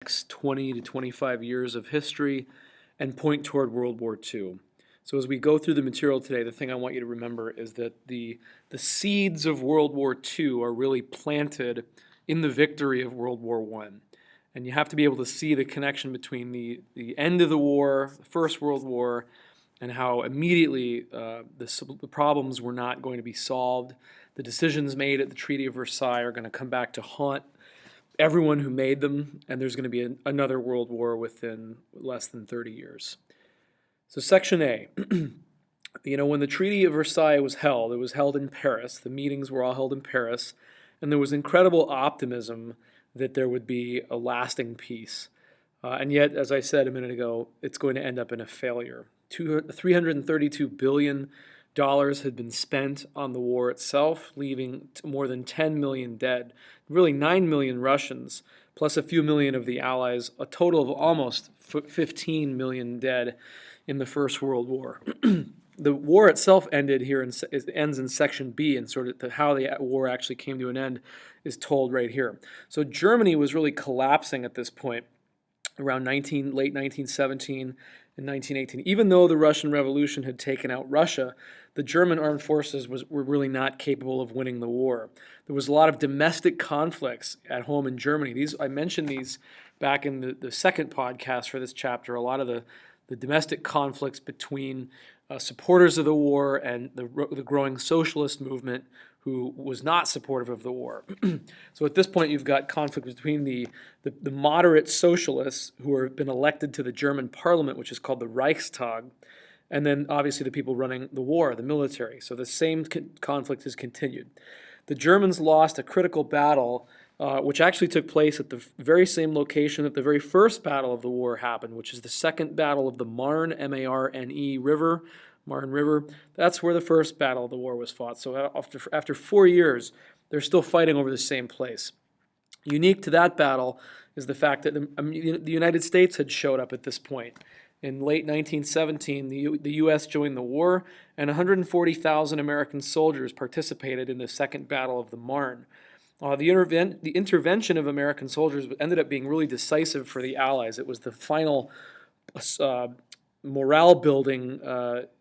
next 20 to 25 years of history and point toward World War II. So as we go through the material today, the thing I want you to remember is that the seeds of World War II are really planted in the victory of World War I. And you have to be able to see the connection between the end of the war, the First World War, and how immediately the problems were not going to be solved. The decisions made at the Treaty of Versailles are going to come back to haunt everyone who made them, and there's going to be another world war within less than 30 years. So Section A, when the Treaty of Versailles was held, it was held in Paris. The meetings were all held in Paris, and there was incredible optimism that there would be a lasting peace. And yet, as I said a minute ago, it's going to end up in a failure. $332 billion had been spent on the war itself, leaving more than 10 million dead, really 9 million Russians, plus a few million of the Allies, a total of almost 15 million dead in the First World War. The war itself ended here, it ends in Section B, and sort of how the war actually came to an end is told right here. So Germany was really collapsing at this point, around late 1917 and 1918. Even though the Russian Revolution had taken out Russia, the German armed forces were really not capable of winning the war. There was a lot of domestic conflicts at home in Germany. I mentioned these back in the second podcast for this chapter, a lot of the domestic conflicts between supporters of the war and the growing socialist movement who was not supportive of the war. So at this point, you've got conflict between the moderate socialists who have been elected to the German parliament, which is called the Reichstag, and then obviously the people running the war, the military. So the same conflict has continued. The Germans lost a critical battle, which actually took place at the very same location that the very first battle of the war happened, which is the Second Battle of the Marne, M-A-R-N-E River, Marne River. That's where the first battle of the war was fought. So after 4 years, they're still fighting over the same place. Unique to that battle is the fact that the United States had showed up at this point. In late 1917, the U.S. joined the war, and 140,000 American soldiers participated in the Second Battle of the Marne. The intervention of American soldiers ended up being really decisive for the Allies. It was the final morale-building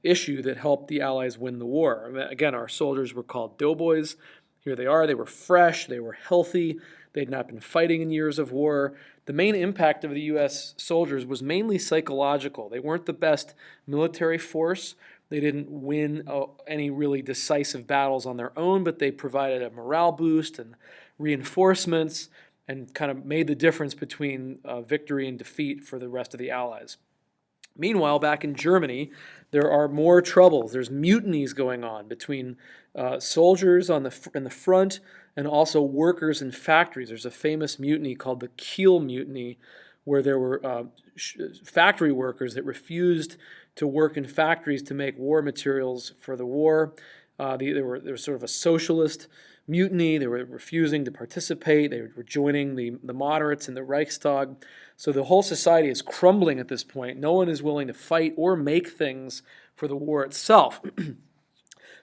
issue that helped the Allies win the war. Again, our soldiers were called doughboys. Here they are. They were fresh. They were healthy. They had not been fighting in years of war. The main impact of the U.S. soldiers was mainly psychological. They weren't the best military force. They didn't win any really decisive battles on their own, but they provided a morale boost and reinforcements and kind of made the difference between victory and defeat for the rest of the Allies. Meanwhile, back in Germany, there are more troubles. There's mutinies going on between soldiers in the front and also workers in factories. There's a famous mutiny called the Kiel Mutiny, where there were factory workers that refused to work in factories to make war materials for the war. There was sort of a socialist mutiny. They were refusing to participate. They were joining the moderates in the Reichstag. So the whole society is crumbling at this point. No one is willing to fight or make things for the war itself.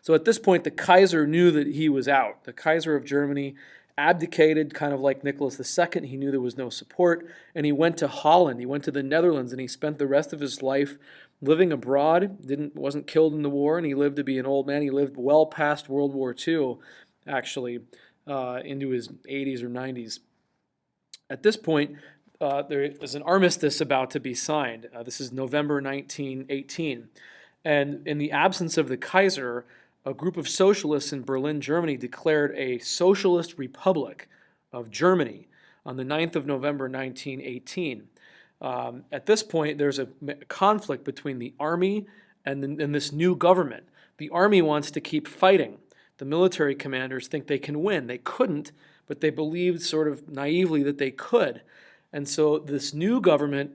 So at this point, the Kaiser knew that he was out. The Kaiser of Germany abdicated, kind of like Nicholas II. He knew there was no support, and he went to Holland. He went to the Netherlands, and he spent the rest of his life living abroad. Wasn't killed in the war, and he lived to be an old man. He lived well past World War II, actually, into his 80s or 90s. At this point, there is an armistice about to be signed. This is November 1918. And in the absence of the Kaiser, a group of socialists in Berlin, Germany, declared a socialist republic of Germany on the 9th of November 1918. At this point, there's a conflict between the army and this new government. The army wants to keep fighting. The military commanders think they can win. They couldn't, but they believed sort of naively that they could. And so this new government,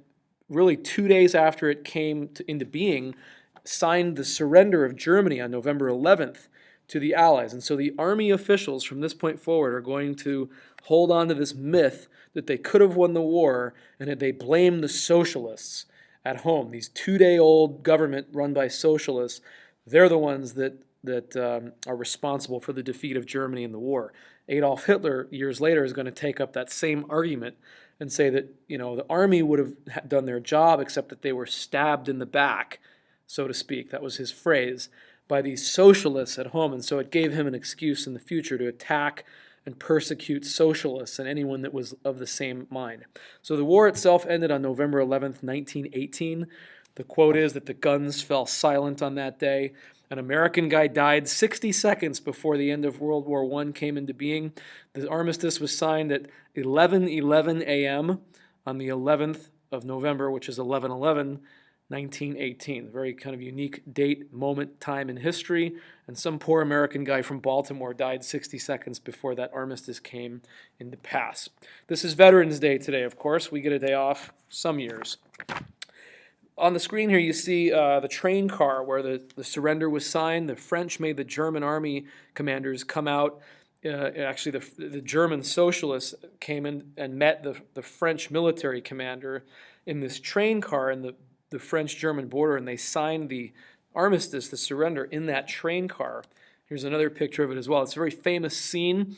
really 2 days after it came into being, signed the surrender of Germany on November 11th to the Allies. And so the army officials from this point forward are going to hold on to this myth that they could have won the war, and that they blame the socialists at home. These 2-day-old government run by socialists, they're the ones that are responsible for the defeat of Germany in the war. Adolf Hitler, years later, is going to take up that same argument and say that, the army would have done their job, except that they were stabbed in the back, so to speak. That was his phrase, by these socialists at home. And so it gave him an excuse in the future to attack and persecute socialists and anyone that was of the same mind. So the war itself ended on November 11th, 1918. The quote is that the guns fell silent on that day. An American guy died 60 seconds before the end of World War I came into being. The armistice was signed at 11:11 a.m. on the 11th of November, which is 11/11, 1918. Very kind of unique date, moment, time in history. And some poor American guy from Baltimore died 60 seconds before that armistice came into pass. This is Veterans Day today, of course. We get a day off some years. On the screen here you see the train car where the surrender was signed. The French made the German army commanders come out. Actually, the German socialists came in and met the French military commander in this train car in the French-German border, and they signed the armistice, the surrender, in that train car. Here's another picture of it as well. It's a very famous scene.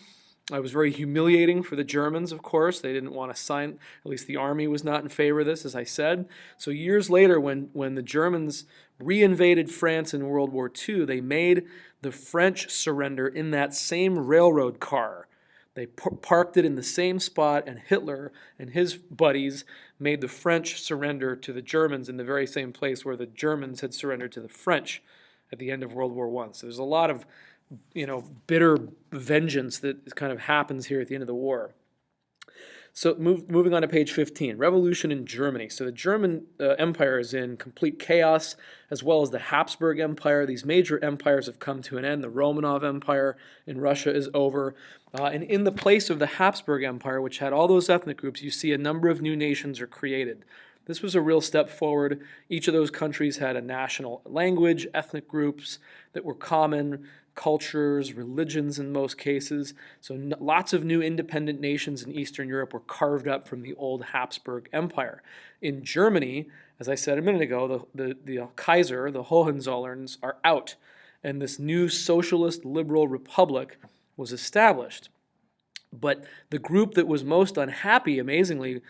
It was very humiliating for the Germans, of course. They didn't want to sign, at least the army was not in favor of this, as I said. So years later, when the Germans reinvaded France in World War II, they made the French surrender in that same railroad car. They parked it in the same spot, and Hitler and his buddies made the French surrender to the Germans in the very same place where the Germans had surrendered to the French at the end of World War I. So there's a lot of bitter vengeance that kind of happens here at the end of the war. So moving on to page 15, revolution in Germany. So the German Empire is in complete chaos, as well as the Habsburg Empire. These major empires have come to an end. The Romanov Empire in Russia is over. And in the place of the Habsburg Empire, which had all those ethnic groups, you see a number of new nations are created. This was a real step forward. Each of those countries had a national language, ethnic groups that were common, cultures, religions in most cases. So lots of new independent nations in Eastern Europe were carved up from the old Habsburg Empire. In Germany, as I said a minute ago, the Kaiser, the Hohenzollerns, are out, and this new socialist liberal republic was established. But the group that was most unhappy, amazingly,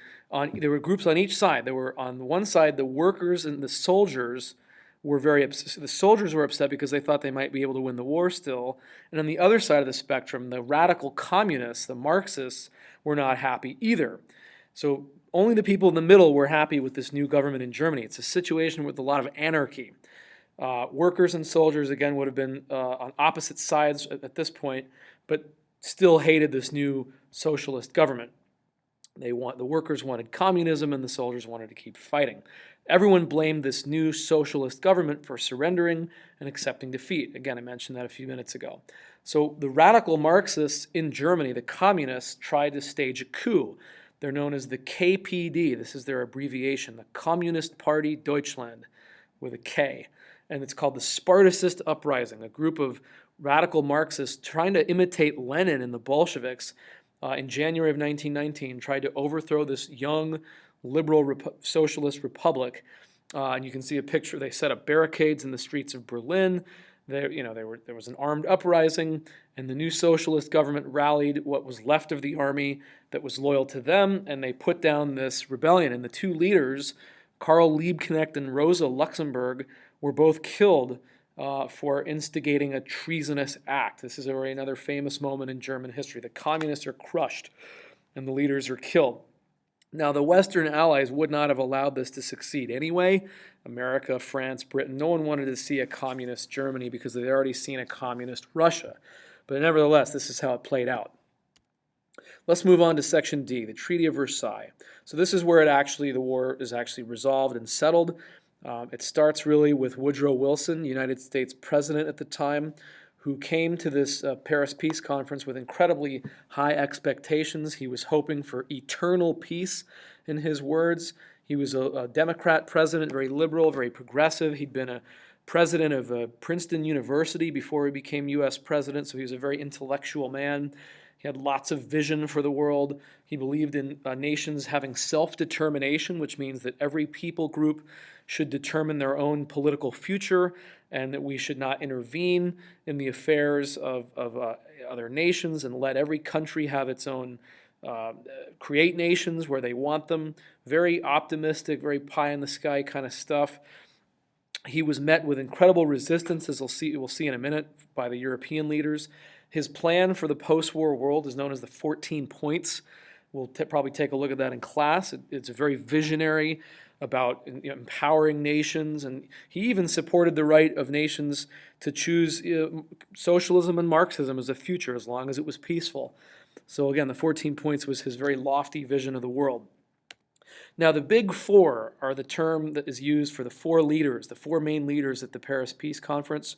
there were groups on each side. There were on one side the workers and the soldiers were very upset. The soldiers were upset because they thought they might be able to win the war still. And on the other side of the spectrum, the radical communists, the Marxists, were not happy either. So only the people in the middle were happy with this new government in Germany. It's a situation with a lot of anarchy. Workers and soldiers, again, would have been on opposite sides at this point, but still hated this new socialist government. The workers wanted communism, and the soldiers wanted to keep fighting. Everyone blamed this new socialist government for surrendering and accepting defeat. Again, I mentioned that a few minutes ago. So the radical Marxists in Germany, the communists, tried to stage a coup. They're known as the KPD. This is their abbreviation, the Communist Party Deutschland, with a K. And it's called the Spartacist Uprising, a group of radical Marxists trying to imitate Lenin and the Bolsheviks in January of 1919, tried to overthrow this young liberal socialist republic. And you can see a picture. They set up barricades in the streets of Berlin. There was an armed uprising, and the new socialist government rallied what was left of the army that was loyal to them, and they put down this rebellion. And the two leaders, Karl Liebknecht and Rosa Luxemburg, were both killed for instigating a treasonous act. This is another famous moment in German history. The communists are crushed, and the leaders are killed. Now, the Western allies would not have allowed this to succeed anyway. America, France, Britain, no one wanted to see a communist Germany because they'd already seen a communist Russia. But nevertheless, this is how it played out. Let's move on to Section D, the Treaty of Versailles. So this is where the war is actually resolved and settled. It starts really with Woodrow Wilson, United States president at the time, who came to this Paris Peace Conference with incredibly high expectations. He was hoping for eternal peace, in his words. He was a Democrat president, very liberal, very progressive. He'd been a president of Princeton University before he became U.S. president, so he was a very intellectual man. He had lots of vision for the world. He believed in nations having self-determination, which means that every people group should determine their own political future, and that we should not intervene in the affairs of other nations and let every country have its own create nations where they want them. Very optimistic, very pie in the sky kind of stuff. He was met with incredible resistance, as we'll see in a minute, by the European leaders. His plan for the post-war world is known as the 14 points. We'll probably take a look at that in class. It's very visionary about empowering nations, and he even supported the right of nations to choose socialism and Marxism as a future as long as it was peaceful. So again, the 14 points was his very lofty vision of the world. Now, the Big Four are the term that is used for the four leaders, the four main leaders at the Paris Peace Conference.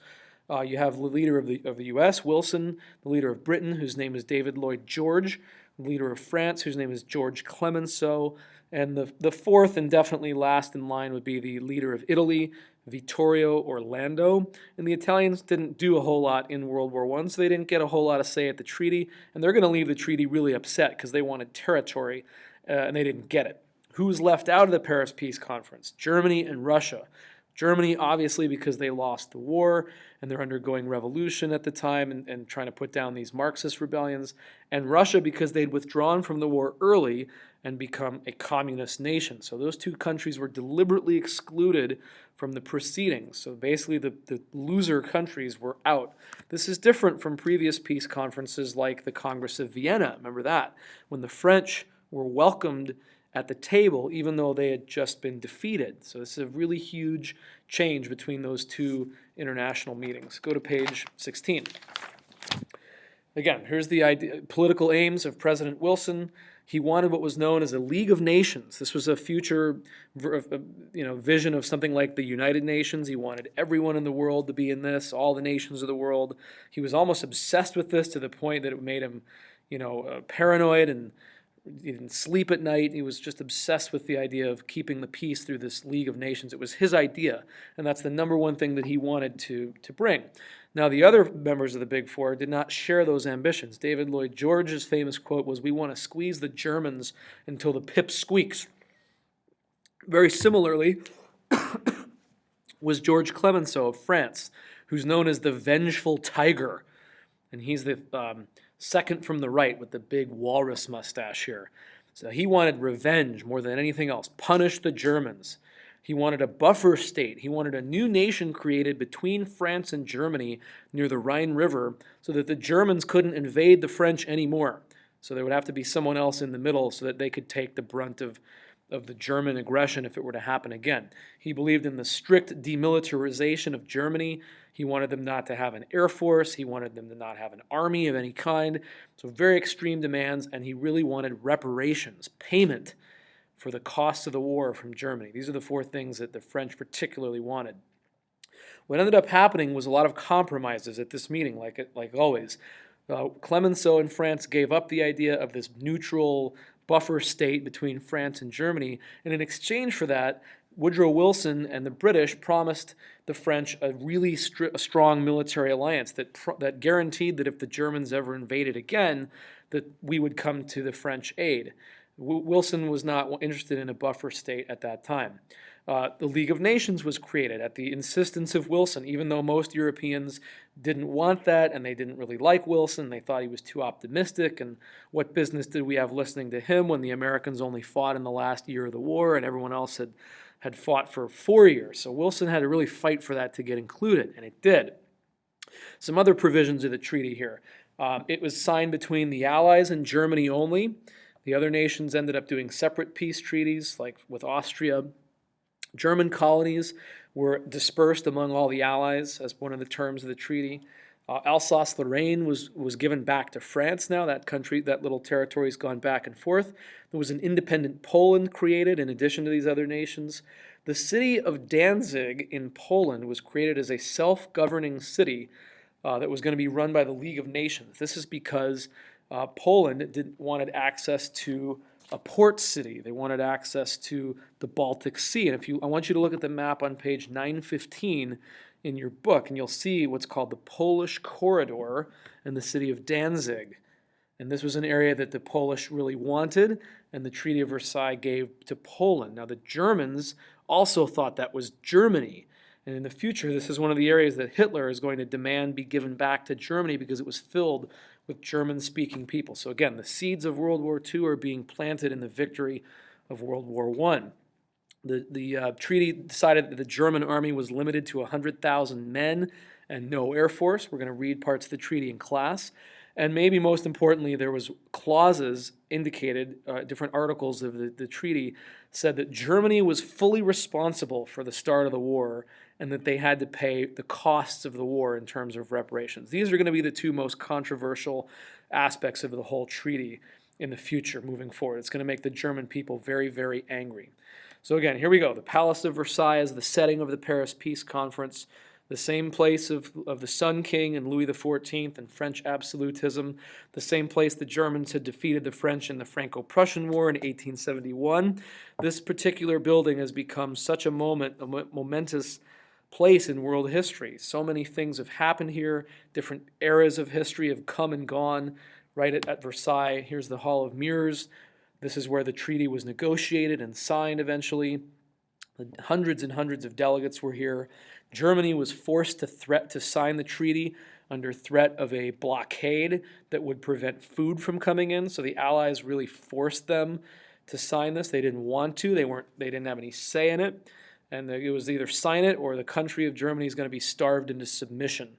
You have the leader of the U.S., Wilson, the leader of Britain, whose name is David Lloyd George, the leader of France, whose name is George Clemenceau, and the fourth and definitely last in line would be the leader of Italy, Vittorio Orlando. And the Italians didn't do a whole lot in World War I, so they didn't get a whole lot of say at the treaty, and they're going to leave the treaty really upset because they wanted territory, and they didn't get it. Who was left out of the Paris Peace Conference? Germany and Russia. Germany, obviously, because they lost the war and they're undergoing revolution at the time and trying to put down these Marxist rebellions. And Russia, because they'd withdrawn from the war early and become a communist nation. So those two countries were deliberately excluded from the proceedings. So basically, the loser countries were out. This is different from previous peace conferences like the Congress of Vienna. Remember that? When the French were welcomed at the table, even though they had just been defeated. So this is a really huge change between those two international meetings. Go to page 16. Again, here's the political aims of President Wilson. He wanted what was known as a League of Nations. This was a future vision of something like the United Nations. He wanted everyone in the world to be in this, all the nations of the world. He was almost obsessed with this to the point that it made him paranoid, and he didn't sleep at night. He was just obsessed with the idea of keeping the peace through this League of Nations. It was his idea, and that's the number one thing that he wanted to bring. Now, the other members of the Big Four did not share those ambitions. David Lloyd George's famous quote was, "We want to squeeze the Germans until the pip squeaks." Very similarly was George Clemenceau of France, who's known as the vengeful tiger, and he's the second from the right with the big walrus mustache here. So he wanted revenge more than anything else. Punish the Germans. He wanted a buffer state. He wanted a new nation created between France and Germany near the Rhine River so that the Germans couldn't invade the French anymore. So there would have to be someone else in the middle so that they could take the brunt of the German aggression if it were to happen again. He believed in the strict demilitarization of Germany. He wanted them not to have an air force. He wanted them to not have an army of any kind. So very extreme demands, and he really wanted reparations, payment for the cost of the war from Germany. These are the four things that the French particularly wanted. What ended up happening was a lot of compromises at this meeting, like always. Clemenceau and France gave up the idea of this neutral buffer state between France and Germany, and in exchange for that, Woodrow Wilson and the British promised the French a really strong military alliance that guaranteed that if the Germans ever invaded again, that we would come to the French aid. Wilson was not interested in a buffer state at that time. The League of Nations was created at the insistence of Wilson, even though most Europeans didn't want that and they didn't really like Wilson. They thought he was too optimistic, and what business did we have listening to him when the Americans only fought in the last year of the war and everyone else had fought for 4 years. So Wilson had to really fight for that to get included, and it did. Some other provisions of the treaty here. It was signed between the Allies and Germany only. The other nations ended up doing separate peace treaties, like with Austria. German colonies were dispersed among all the Allies as one of the terms of the treaty. Alsace-Lorraine was given back to France now. That little territory has gone back and forth. There was an independent Poland created in addition to these other nations. The city of Danzig in Poland was created as a self-governing city that was going to be run by the League of Nations. This is because Poland wanted access to a port city. They wanted access to the Baltic Sea. And I want you to look at the map on page 915 in your book, and you'll see what's called the Polish Corridor and the city of Danzig. And this was an area that the Polish really wanted, and the Treaty of Versailles gave to Poland. Now, the Germans also thought that was Germany. And in the future, this is one of the areas that Hitler is going to demand be given back to Germany because it was filled with German-speaking people. So again, the seeds of World War II are being planted in the victory of World War I. The treaty decided that the German army was limited to 100,000 men and no air force. We're going to read parts of the treaty in class. And maybe most importantly, there was clauses indicated, different articles of the treaty said that Germany was fully responsible for the start of the war and that they had to pay the costs of the war in terms of reparations. These are going to be the two most controversial aspects of the whole treaty in the future moving forward. It's going to make the German people very, very angry. So again, here we go. The Palace of Versailles is the setting of the Paris Peace Conference, the same place of the Sun King and Louis XIV and French absolutism, the same place the Germans had defeated the French in the Franco-Prussian War in 1871. This particular building has become such a momentous place in world history. So many things have happened here. Different eras of history have come and gone. Right at Versailles, here's the Hall of Mirrors. This is where the treaty was negotiated and signed eventually. Hundreds and hundreds of delegates were here. Germany was forced to sign the treaty under threat of a blockade that would prevent food from coming in. So the Allies really forced them to sign this. They didn't want to. They didn't have any say in it. And it was either sign it or the country of Germany is going to be starved into submission.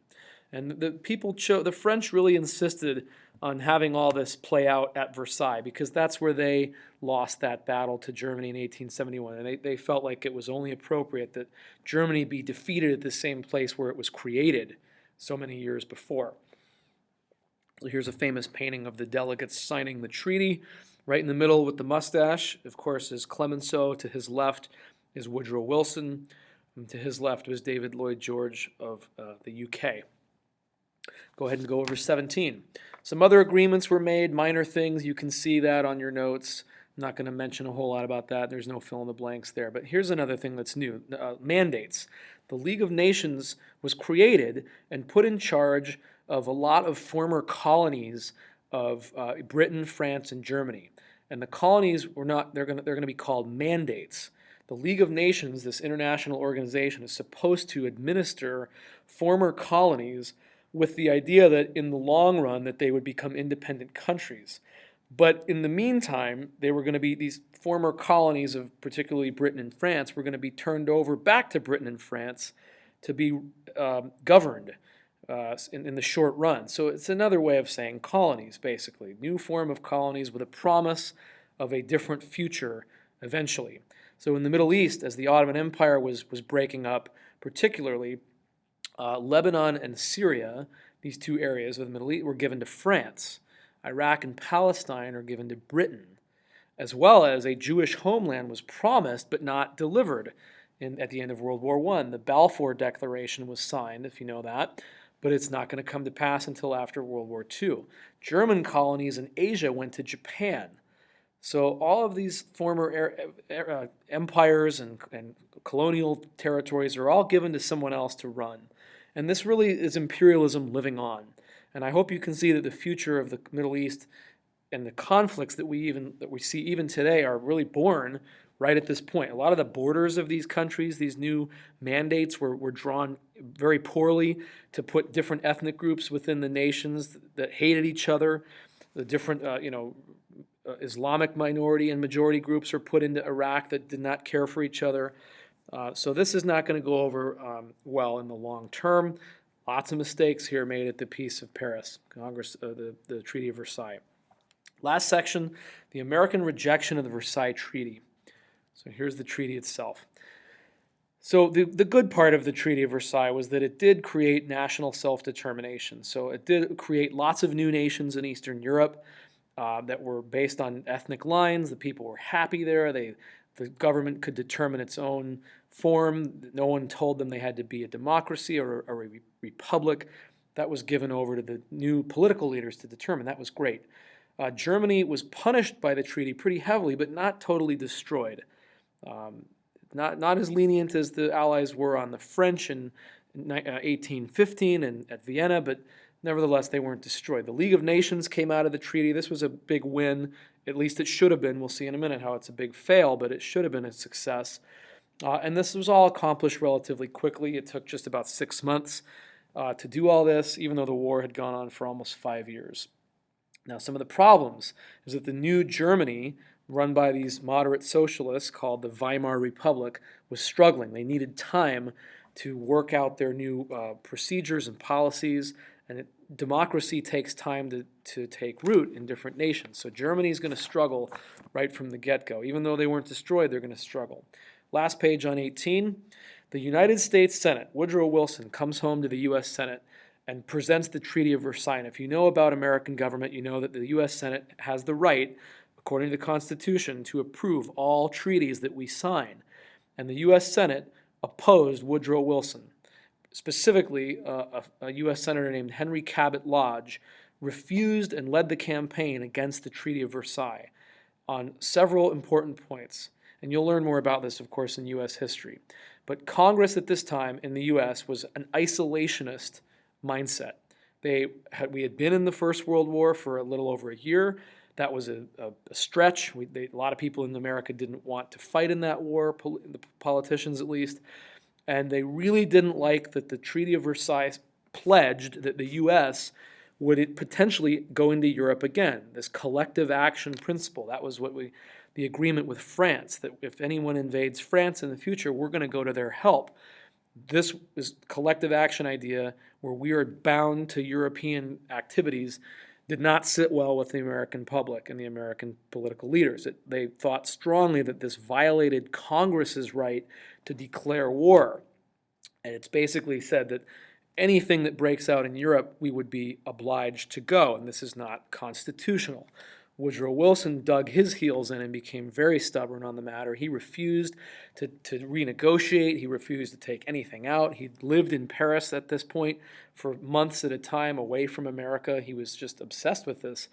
And the French really insisted on having all this play out at Versailles because that's where they lost that battle to Germany in 1871. And they felt like it was only appropriate that Germany be defeated at the same place where it was created so many years before. So here's a famous painting of the delegates signing the treaty. Right in the middle with the mustache, of course, is Clemenceau. To his left is Woodrow Wilson. And to his left was David Lloyd George of the UK. Go ahead and go over 17. Some other agreements were made, minor things. You can see that on your notes. I'm not going to mention a whole lot about that. There's no fill in the blanks there. But here's another thing that's new, mandates. The League of Nations was created and put in charge of a lot of former colonies of Britain, France, and Germany. And the colonies were not, they're going to be called mandates. The League of Nations, this international organization, is supposed to administer former colonies with the idea that in the long run that they would become independent countries. But in the meantime, they were going to be these former colonies of particularly Britain and France were going to be turned over back to Britain and France to be governed in the short run. So it's another way of saying colonies, basically. New form of colonies with a promise of a different future eventually. So in the Middle East, as the Ottoman Empire was breaking up, particularly Lebanon and Syria, these two areas of the Middle East, were given to France. Iraq and Palestine are given to Britain, as well as a Jewish homeland was promised but not delivered at the end of World War I. The Balfour Declaration was signed, if you know that, but it's not going to come to pass until after World War II. German colonies in Asia went to Japan. So all of these former empires and colonial territories are all given to someone else to run. And this really is imperialism living on. And I hope you can see that the future of the Middle East and the conflicts that we see even today are really born right at this point. A lot of the borders of these countries, these new mandates were drawn very poorly to put different ethnic groups within the nations that hated each other. The different, Islamic minority and majority groups are put into Iraq that did not care for each other. So this is not going to go over well in the long term. Lots of mistakes here made at the Peace of Paris, the Treaty of Versailles. Last section, the American rejection of the Versailles Treaty. So here's the treaty itself. So the good part of the Treaty of Versailles was that it did create national self-determination. So it did create lots of new nations in Eastern Europe that were based on ethnic lines. The people were happy there. The government could determine its own form. No one told them they had to be a democracy or a republic. That was given over to the new political leaders to determine. That was great. Germany was punished by the treaty pretty heavily, but not totally destroyed. Not as lenient as the Allies were on the French in 1815 and at Vienna, but nevertheless, they weren't destroyed. The League of Nations came out of the treaty. This was a big win. At least it should have been. We'll see in a minute how it's a big fail, but it should have been a success. And this was all accomplished relatively quickly. It took just about 6 months to do all this, even though the war had gone on for almost 5 years. Now, some of the problems is that the new Germany, run by these moderate socialists called the Weimar Republic, was struggling. They needed time to work out their new procedures and policies, and democracy takes time to take root in different nations. So Germany is going to struggle right from the get-go. Even though they weren't destroyed, they're going to struggle. Last page on 18. The United States Senate, Woodrow Wilson, comes home to the U.S. Senate and presents the Treaty of Versailles. And if you know about American government, you know that the U.S. Senate has the right, according to the Constitution, to approve all treaties that we sign. And the U.S. Senate opposed Woodrow Wilson. Specifically, a U.S. Senator named Henry Cabot Lodge refused and led the campaign against the Treaty of Versailles on several important points. And you'll learn more about this, of course, in U.S. history. But Congress at this time in the U.S. was an isolationist mindset. We had been in the First World War for a little over a year. That was a stretch. A lot of people in America didn't want to fight in that war, the politicians at least, and they really didn't like that the Treaty of Versailles pledged that the U.S. would potentially go into Europe again, this collective action principle. That was the agreement with France, that if anyone invades France in the future, we're going to go to their help. This is collective action idea where we are bound to European activities did not sit well with the American public and the American political leaders. They thought strongly that this violated Congress's right to declare war. And it's basically said that anything that breaks out in Europe, we would be obliged to go, and this is not constitutional. Woodrow Wilson dug his heels in and became very stubborn on the matter. He refused to renegotiate. He refused to take anything out. He lived in Paris at this point for months at a time away from America. He was just obsessed with this.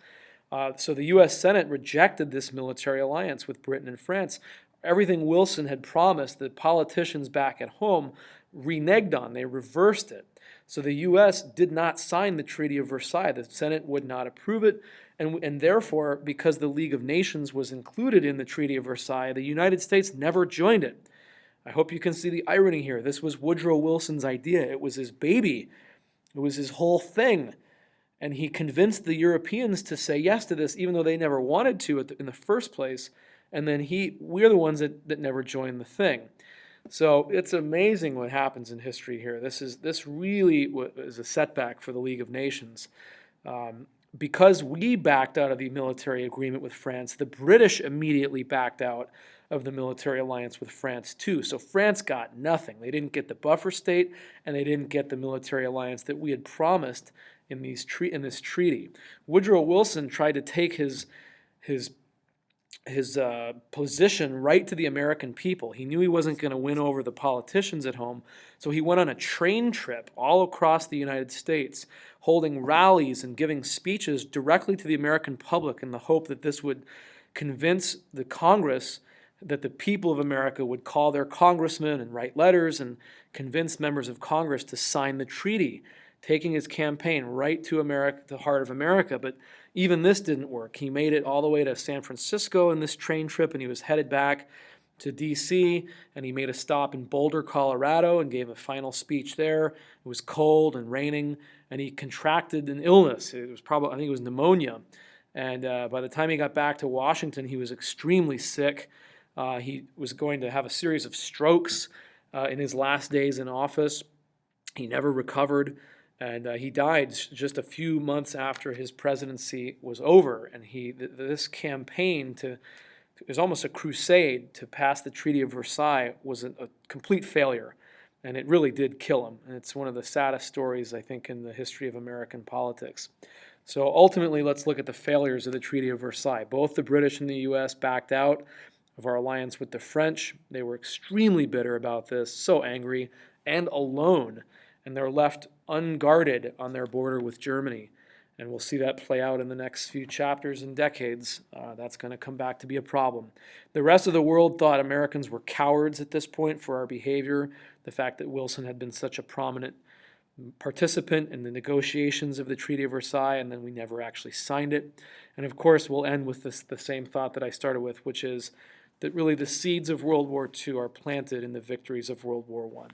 So the U.S. Senate rejected this military alliance with Britain and France. Everything Wilson had promised, the politicians back at home reneged on. They reversed it. So the U.S. did not sign the Treaty of Versailles. The Senate would not approve it. And therefore, because the League of Nations was included in the Treaty of Versailles, the United States never joined it. I hope you can see the irony here. This was Woodrow Wilson's idea. It was his baby. It was his whole thing. And he convinced the Europeans to say yes to this, even though they never wanted to in the first place. And then we're the ones that never joined the thing. So it's amazing what happens in history here. This really is a setback for the League of Nations. Because we backed out of the military agreement with France, the British immediately backed out of the military alliance with France too. So France got nothing. They didn't get the buffer state, and they didn't get the military alliance that we had promised in this treaty. Woodrow Wilson tried to take his position right to the American people. He knew he wasn't going to win over the politicians at home, so he went on a train trip all across the United States, holding rallies and giving speeches directly to the American public in the hope that this would convince the Congress that the people of America would call their congressmen and write letters and convince members of Congress to sign the treaty, taking his campaign right to America, the heart of America. But even this didn't work. He made it all the way to San Francisco in this train trip, and he was headed back to D.C., and he made a stop in Boulder, Colorado, and gave a final speech there. It was cold and raining, and he contracted an illness. It was I think it was pneumonia. And by the time he got back to Washington, he was extremely sick. He was going to have a series of strokes in his last days in office. He never recovered. And he died just a few months after his presidency was over. And this campaign it was almost a crusade to pass the Treaty of Versailles was a complete failure. And it really did kill him. And it's one of the saddest stories, I think, in the history of American politics. So ultimately, let's look at the failures of the Treaty of Versailles. Both the British and the U.S. backed out of our alliance with the French. They were extremely bitter about this, so angry and alone. And they're left unguarded on their border with Germany. And we'll see that play out in the next few chapters and decades. That's going to come back to be a problem. The rest of the world thought Americans were cowards at this point for our behavior, the fact that Wilson had been such a prominent participant in the negotiations of the Treaty of Versailles, and then we never actually signed it. And of course, we'll end with the same thought that I started with, which is that really the seeds of World War II are planted in the victories of World War I.